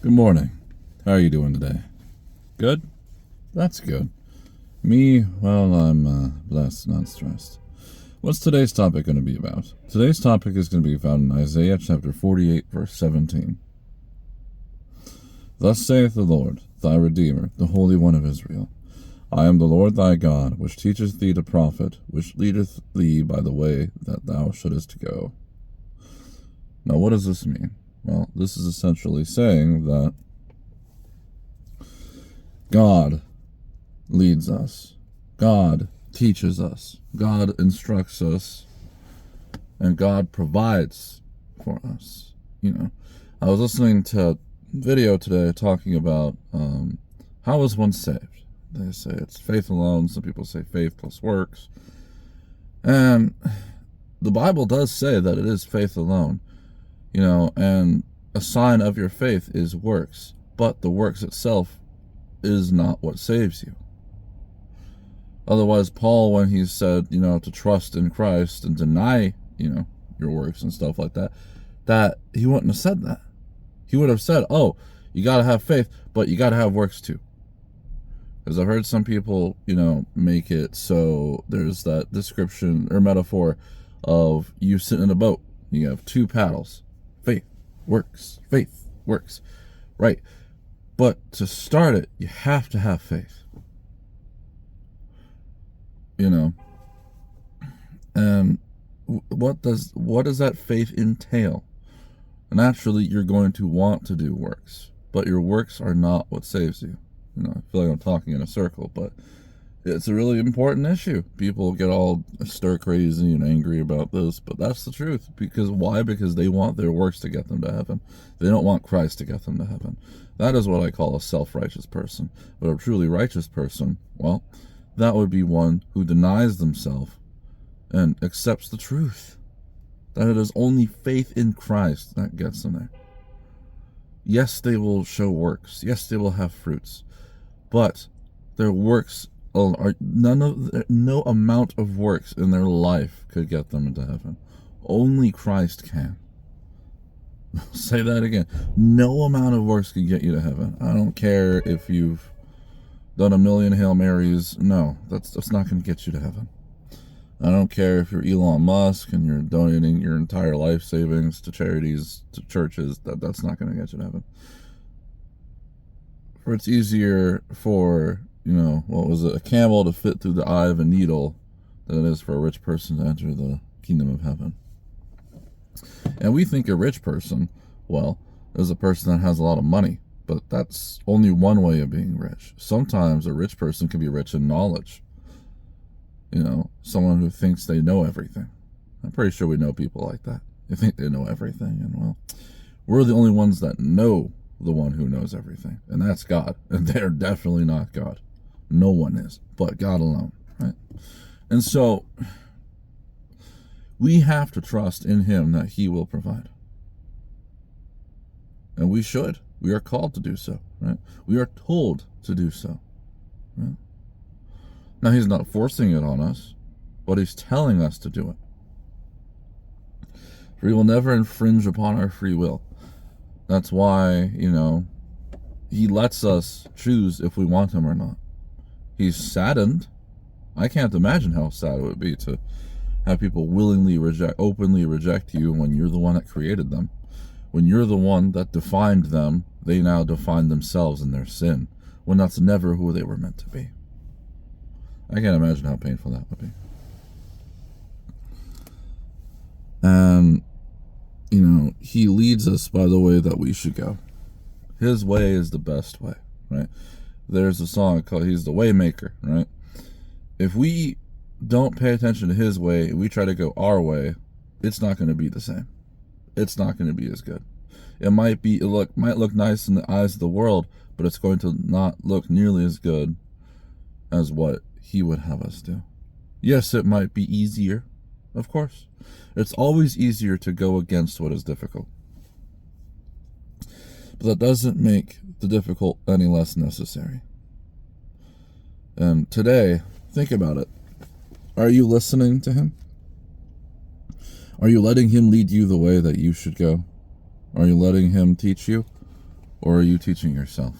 Good morning. How are you doing today? Good? That's good. Me, well, I'm blessed, not stressed. What's today's topic going to be about? Today's topic is going to be found in Isaiah chapter 48, verse 17. Thus saith the Lord, thy Redeemer, the Holy One of Israel. I am the Lord thy God, which teacheth thee to profit, which leadeth thee by the way that thou shouldest go. Now, what does this mean? Well, this is essentially saying that God leads us. God teaches us. God instructs us. And God provides for us. I was listening to a video today talking about how is one saved. They say it's faith alone. Some people say faith plus works. And the Bible does say that it is faith alone. And a sign of your faith is works. But the works itself is not what saves you. Otherwise, Paul, when he said, to trust in Christ and deny, your works and stuff like that, that he wouldn't have said that. He would have said, oh, you got to have faith, but you got to have works too. Because I've heard some people, make it so there's that description or metaphor of you sitting in a boat. You have two paddles. Faith, works, right? But to start it, you have to have faith. And what does that faith entail? Naturally, you're going to want to do works, but your works are not what saves you. I feel like I'm talking in a circle, but it's a really important issue. People get all stir crazy and angry about this, but that's the truth. Because why? Because they want their works to get them to heaven. They don't want Christ to get them to heaven. That is what I call a self-righteous person. But a truly righteous person, well, that would be one who denies themselves and accepts the truth. That it is only faith in Christ that gets them there. Yes, they will show works. Yes, they will have fruits. But their works are no amount of works in their life could get them into heaven. Only Christ can. I'll say that again. No amount of works can get you to heaven. I don't care if you've done 1,000,000 Hail Marys. No, that's not going to get you to heaven. I don't care if you're Elon Musk and you're donating your entire life savings to charities, to churches. That's not going to get you to heaven. For it's easier for, a camel to fit through the eye of a needle than it is for a rich person to enter the kingdom of heaven. And we think a rich person, well, is a person that has a lot of money. But that's only one way of being rich. Sometimes a rich person can be rich in knowledge. Someone who thinks they know everything. I'm pretty sure we know people like that. They think they know everything. And, well, we're the only ones that know the one who knows everything. And that's God. And they're definitely not God. No one is. But God alone. Right? And so, we have to trust in Him that He will provide. And we should. We are called to do so, right? We are told to do so. Right? Now, He's not forcing it on us, but He's telling us to do it. For He will never infringe upon our free will. That's why, He lets us choose if we want Him or not. He's saddened. I can't imagine how sad it would be to have people openly reject you when you're the one that created them. When you're the one that defined them, they now define themselves in their sin, when that's never who they were meant to be. I can't imagine how painful that would be. And, He leads us by the way that we should go. His way is the best way, right? There's a song called He's the Way Maker, right? If we don't pay attention to His way, we try to go our way, it's not going to be the same. It's not going to be as good. It might look nice in the eyes of the world, but it's going to not look nearly as good as what He would have us do. Yes, it might be easier, of course. It's always easier to go against what is difficult. But that doesn't make the difficult any less necessary. And today, think about it. Are you listening to Him? Are you letting Him lead you the way that you should go? Are you letting Him teach you? or are you teaching yourself?